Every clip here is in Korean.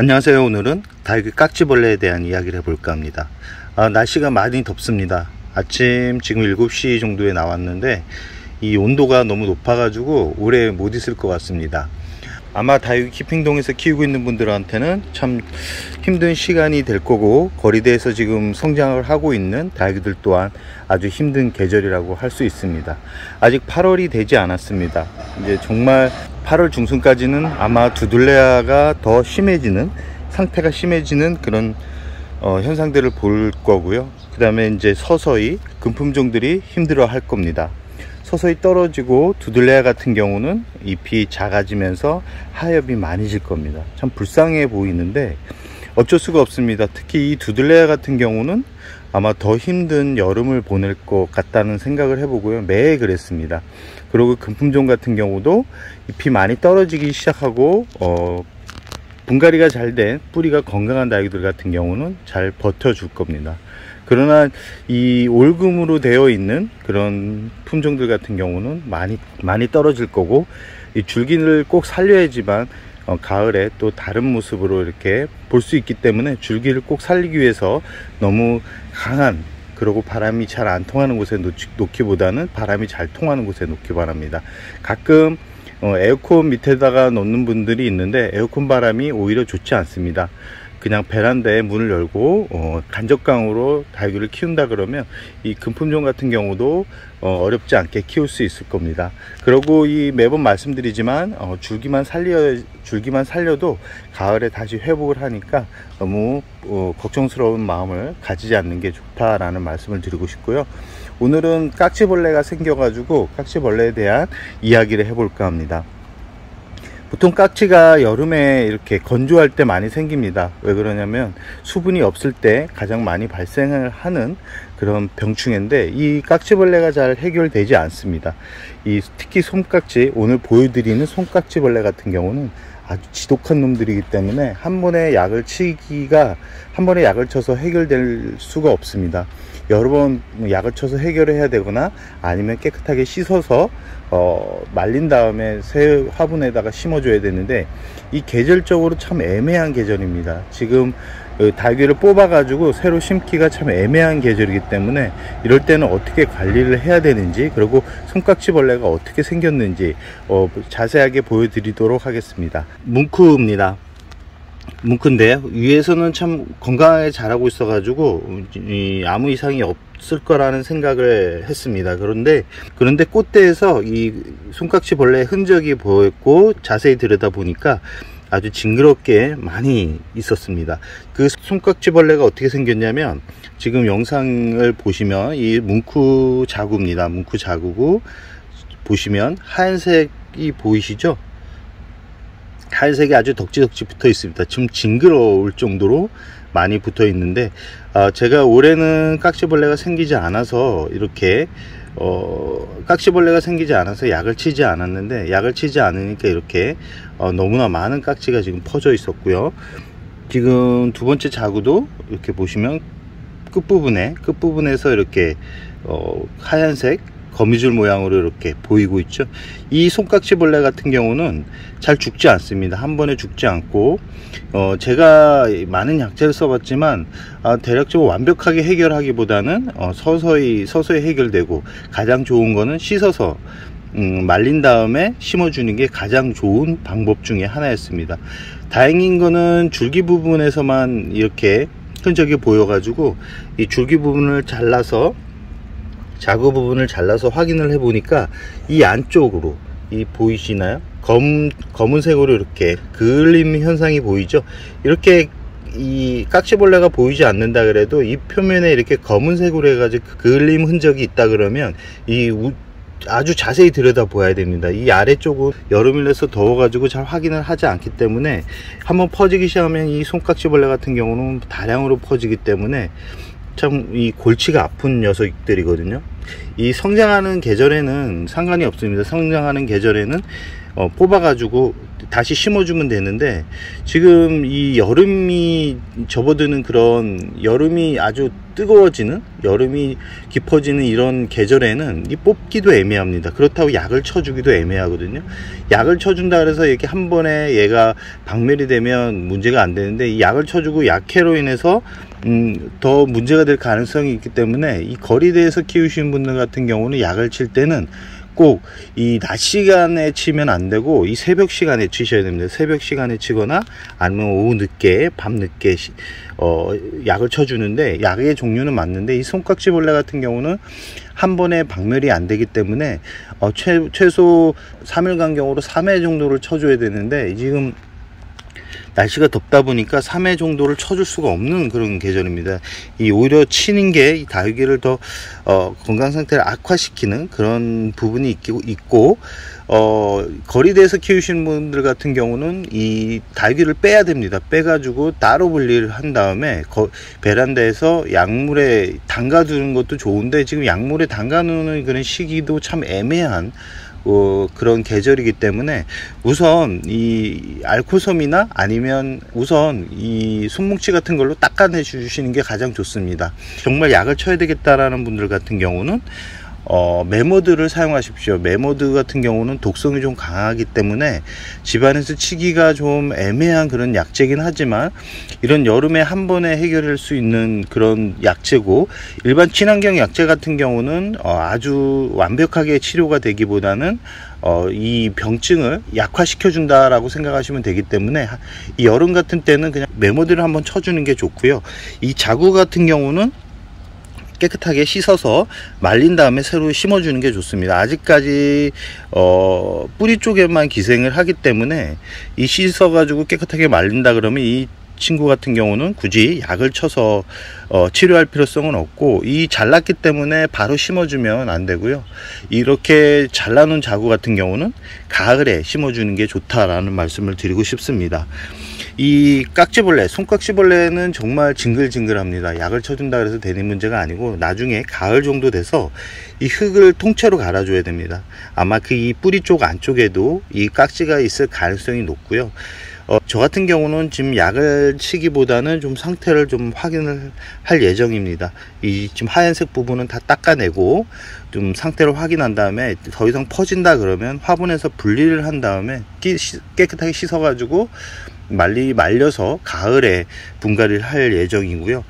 안녕하세요. 오늘은 다육이 깍지벌레에 대한 이야기를 해볼까 합니다. 날씨가 많이 덥습니다. 아침 지금 7시 정도에 나왔는데 이 온도가 너무 높아 가지고 오래 못 있을 것 같습니다. 아마 다육이 키핑동에서 키우고 있는 분들한테는 참 힘든 시간이 될 거고, 거리대에서 지금 성장을 하고 있는 다육이들 또한 아주 힘든 계절이라고 할 수 있습니다. 아직 8월이 되지 않았습니다. 이제 정말 8월 중순까지는 아마 두들레아가 더 심해지는, 상태가 심해지는 그런 현상들을 볼 거고요. 그 다음에 이제 서서히 금품종들이 힘들어 할 겁니다. 서서히 떨어지고 두들레아 같은 경우는 잎이 작아지면서 하엽이 많이 질 겁니다. 참 불쌍해 보이는데 어쩔 수가 없습니다. 특히 이 두들레아 같은 경우는 아마 더 힘든 여름을 보낼 것 같다는 생각을 해보고요. 매해 그랬습니다. 그리고 금품종 같은 경우도 잎이 많이 떨어지기 시작하고 분갈이가 잘 된 뿌리가 건강한 다육이들 같은 경우는 잘 버텨줄 겁니다. 그러나 이 올금으로 되어 있는 그런 품종들 같은 경우는 많이 떨어질 거고, 이 줄기를 꼭 살려야지만 가을에 또 다른 모습으로 이렇게 볼 수 있기 때문에 줄기를 꼭 살리기 위해서 너무 강한, 그리고 바람이 잘 안 통하는 곳에 놓기보다는 바람이 잘 통하는 곳에 놓기 바랍니다. 가끔 에어컨 밑에다가 놓는 분들이 있는데 에어컨 바람이 오히려 좋지 않습니다. 그냥 베란다에 문을 열고 간접광으로 다육이를 키운다 그러면 이 금품종 같은 경우도 어렵지 않게 키울 수 있을 겁니다. 그리고 매번 말씀드리지만 줄기만 살려도 가을에 다시 회복을 하니까 너무 걱정스러운 마음을 가지지 않는 게 좋다라는 말씀을 드리고 싶고요. 오늘은 깍지벌레가 생겨가지고 깍지벌레에 대한 이야기를 해볼까 합니다. 보통 깍지가 여름에 이렇게 건조할 때 많이 생깁니다. 왜 그러냐면 수분이 없을 때 가장 많이 발생을 하는 그런 병충해인데, 이 깍지벌레가 잘 해결되지 않습니다. 특히 솜깍지, 오늘 보여드리는 솜깍지벌레 같은 경우는 아주 지독한 놈들이기 때문에 한 번에 약을 쳐서 해결될 수가 없습니다. 여러 번 약을 쳐서 해결을 해야 되거나 아니면 깨끗하게 씻어서 말린 다음에 새 화분에다가 심어줘야 되는데, 이 계절적으로 참 애매한 계절입니다. 지금 다육이를 뽑아 가지고 새로 심기가 참 애매한 계절이기 때문에 이럴 때는 어떻게 관리를 해야 되는지, 그리고 솜깍지벌레가 어떻게 생겼는지 자세하게 보여드리도록 하겠습니다. 뭉크입니다. 뭉크인데 위에서는 참 건강하게 자라고 있어 가지고 아무 이상이 없을 거라는 생각을 했습니다. 그런데 꽃대에서 이 솜깍지벌레 흔적이 보였고, 자세히 들여다 보니까 아주 징그럽게 많이 있었습니다. 그 솜깍지벌레가 어떻게 생겼냐면, 지금 영상을 보시면 이 뭉크 자구입니다. 뭉크 자구고, 보시면 하얀색이 보이시죠? 하얀색이 아주 덕지덕지 붙어 있습니다. 좀 징그러울 정도로 많이 붙어 있는데, 제가 올해는 깍지벌레가 생기지 않아서 이렇게 깍지벌레가 생기지 않아서 약을 치지 않았는데, 약을 치지 않으니까 이렇게 너무나 많은 깍지가 지금 퍼져 있었고요. 지금 두 번째 자구도 이렇게 보시면 끝부분에서 이렇게 하얀색 거미줄 모양으로 이렇게 보이고 있죠. 이 솜깍지벌레 같은 경우는 잘 죽지 않습니다. 한 번에 죽지 않고, 제가 많은 약재를 써봤지만 대략적으로 완벽하게 해결하기보다는 서서히 해결되고, 가장 좋은 거는 씻어서 말린 다음에 심어주는 게 가장 좋은 방법 중에 하나였습니다. 다행인 거는 줄기 부분에서만 이렇게 흔적이 보여가지고 이 줄기 부분을 자구 부분을 잘라서 확인을 해 보니까 이 안쪽으로 보이시나요? 검은색으로 이렇게 그을림 현상이 보이죠? 이렇게 이 깍지벌레가 보이지 않는다 그래도 이 표면에 이렇게 검은색으로 해가지고 그을림 흔적이 있다 그러면 아주 자세히 들여다 보아야 됩니다. 이 아래쪽은 여름이라서 더워가지고 잘 확인을 하지 않기 때문에, 한번 퍼지기 시작하면 이 솜깍지벌레 같은 경우는 다량으로 퍼지기 때문에 참 이 골치가 아픈 녀석들이거든요. 이 성장하는 계절에는 상관이 없습니다. 성장하는 계절에는 뽑아가지고 다시 심어주면 되는데, 지금 이 여름이 접어드는 그런, 여름이 아주 뜨거워지는, 여름이 깊어지는 이런 계절에는 이 뽑기도 애매합니다. 그렇다고 약을 쳐주기도 애매하거든요. 약을 쳐준다 그래서 이렇게 한 번에 얘가 박멸이 되면 문제가 안 되는데, 이 약을 쳐주고 약해로 인해서 더 문제가 될 가능성이 있기 때문에, 이 거리대에서 키우시는 분들 같은 경우는 약을 칠 때는 꼭 이 낮 시간에 치면 안 되고 이 새벽 시간에 치셔야 됩니다. 새벽 시간에 치거나 아니면 오후 늦게, 밤 늦게 약을 쳐주는데, 약의 종류는 맞는데 이 손깍지벌레 같은 경우는 한 번에 박멸이 안 되기 때문에 최소 3일 간격으로 3회 정도를 쳐줘야 되는데, 지금 날씨가 덥다 보니까 3회 정도를 쳐줄 수가 없는 그런 계절입니다. 이 오히려 치는 게 이 다육이를 더 건강 상태를 악화시키는 그런 부분이 있고, 거리대에서 키우시는 분들 같은 경우는 이 다육이를 빼야 됩니다. 빼가지고 따로 분리를 한 다음에 베란다에서 약물에 담가 두는 것도 좋은데, 지금 약물에 담가 놓는 그런 시기도 참 애매한 그런 계절이기 때문에, 우선 이 알코솜이나 아니면 우선 이 손뭉치 같은 걸로 닦아내 주시는 게 가장 좋습니다. 정말 약을 쳐야 되겠다라는 분들 같은 경우는 메모드를 사용하십시오. 메모드 같은 경우는 독성이 좀 강하기 때문에 집안에서 치기가 좀 애매한 그런 약재긴 하지만, 이런 여름에 한 번에 해결할 수 있는 그런 약재고, 일반 친환경 약재 같은 경우는 아주 완벽하게 치료가 되기보다는 이 병증을 약화시켜 준다라고 생각하시면 되기 때문에, 이 여름 같은 때는 그냥 메모드를 한번 쳐주는 게 좋고요. 이 자구 같은 경우는 깨끗하게 씻어서 말린 다음에 새로 심어주는 게 좋습니다. 아직까지 뿌리 쪽에만 기생을 하기 때문에, 이 씻어가지고 깨끗하게 말린다 그러면 이 친구 같은 경우는 굳이 약을 쳐서 치료할 필요성은 없고, 이 잘랐기 때문에 바로 심어주면 안 되고요. 이렇게 잘라놓은 자구 같은 경우는 가을에 심어주는 게 좋다라는 말씀을 드리고 싶습니다. 이 깍지벌레, 손깍지벌레는 정말 징글징글합니다. 약을 쳐준다 그래서 되는 문제가 아니고, 나중에 가을 정도 돼서 이 흙을 통째로 갈아줘야 됩니다. 아마 그 이 뿌리 쪽 안쪽에도 이 깍지가 있을 가능성이 높고요. 저 같은 경우는 지금 약을 치기보다는 좀 상태를 좀 확인을 할 예정입니다. 이 지금 하얀색 부분은 다 닦아내고 좀 상태를 확인한 다음에, 더 이상 퍼진다 그러면 화분에서 분리를 한 다음에 깨끗하게 씻어 가지고 말려서 가을에 분갈이를 할 예정이고요.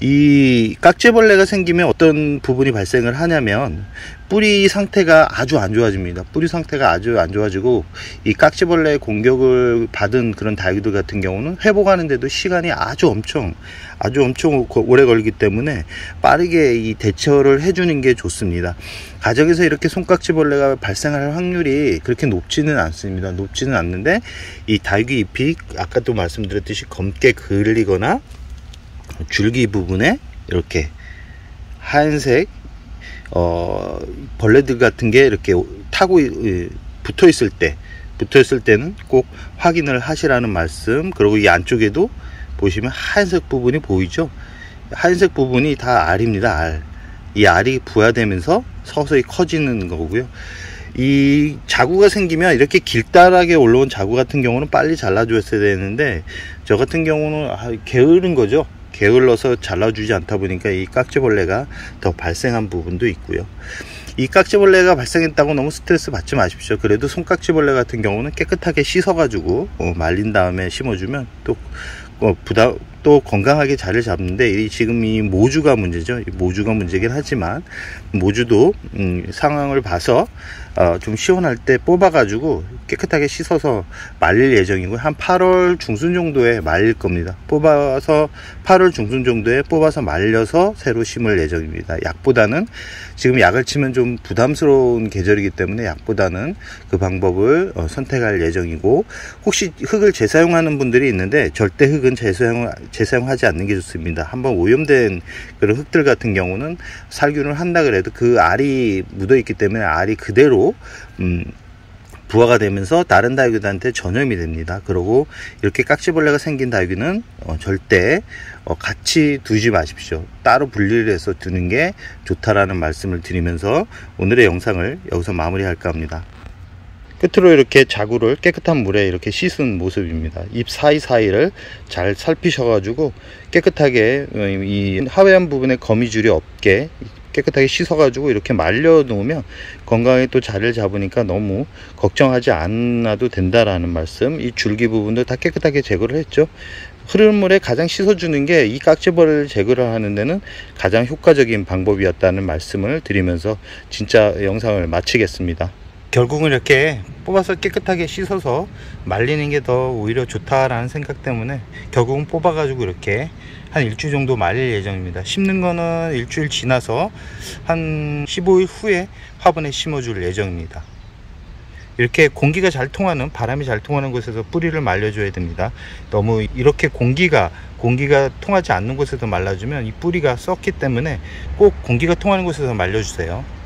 이 깍지벌레가 생기면 어떤 부분이 발생을 하냐면, 뿌리 상태가 아주 안 좋아집니다. 뿌리 상태가 아주 안 좋아지고, 이 깍지벌레의 공격을 받은 그런 다육이들 같은 경우는 회복하는데도 시간이 아주 엄청 오래 걸리기 때문에 빠르게 이 대처를 해주는 게 좋습니다. 가정에서 이렇게 손깍지벌레가 발생할 확률이 그렇게 높지는 않습니다. 높지는 않는데, 이 다육이 잎이 아까도 말씀드렸듯이 검게 그을리거나 줄기 부분에 이렇게 하얀색 벌레들 같은 게 이렇게 타고 붙어 있을 때는 꼭 확인을 하시라는 말씀. 그리고 이 안쪽에도 보시면 하얀색 부분이 보이죠? 하얀색 부분이 다 알입니다. 알. 이 알이 부화되면서 서서히 커지는 거고요. 이 자구가 생기면 이렇게 길다랗게 올라온 자구 같은 경우는 빨리 잘라줬어야 되는데, 저 같은 경우는 게으른 거죠. 게을러서 잘라주지 않다 보니까 이 깍지벌레가 더 발생한 부분도 있고요. 이 깍지벌레가 발생했다고 너무 스트레스 받지 마십시오. 그래도 손깍지벌레 같은 경우는 깨끗하게 씻어 가지고 말린 다음에 심어주면 또 건강하게 자리를 잡는데, 지금 이 모주가 문제죠. 모주가 문제긴 하지만, 모주도 상황을 봐서 좀 시원할 때 뽑아가지고 깨끗하게 씻어서 말릴 예정이고, 한 8월 중순 정도에 말릴 겁니다. 8월 중순 정도에 뽑아서 말려서 새로 심을 예정입니다. 약보다는, 지금 약을 치면 좀 부담스러운 계절이기 때문에 약보다는 그 방법을 선택할 예정이고, 혹시 흙을 재사용하는 분들이 있는데, 절대 흙은 재사용하지 않는 게 좋습니다. 한번 오염된 그런 흙들 같은 경우는 살균을 한다 그래도 그 알이 묻어 있기 때문에 알이 그대로 부화가 되면서 다른 다육이들한테 전염이 됩니다. 그리고 이렇게 깍지벌레가 생긴 다육이는 절대 같이 두지 마십시오. 따로 분리를 해서 두는 게 좋다라는 말씀을 드리면서 오늘의 영상을 여기서 마무리할까 합니다. 끝으로 이렇게 자구를 깨끗한 물에 이렇게 씻은 모습입니다. 잎 사이사이를 잘 살피셔 가지고 깨끗하게 이 하회한 부분에 거미줄이 없게 깨끗하게 씻어 가지고 이렇게 말려 놓으면 건강에 또 자리를 잡으니까 너무 걱정하지 않아도 된다라는 말씀. 이 줄기 부분도 다 깨끗하게 제거를 했죠. 흐르는 물에 가장 씻어주는 게 이 깍지벌레를 제거를 하는 데는 가장 효과적인 방법이었다는 말씀을 드리면서 진짜 영상을 마치겠습니다. 결국은 이렇게 뽑아서 깨끗하게 씻어서 말리는 게 더 오히려 좋다라는 생각 때문에 결국은 뽑아 가지고 이렇게 한 일주일 정도 말릴 예정입니다. 심는 거는 일주일 지나서 한 15일 후에 화분에 심어 줄 예정입니다. 이렇게 공기가 잘 통하는, 바람이 잘 통하는 곳에서 뿌리를 말려줘야 됩니다. 너무 이렇게 공기가 통하지 않는 곳에서 말라주면 이 뿌리가 썩기 때문에 꼭 공기가 통하는 곳에서 말려주세요.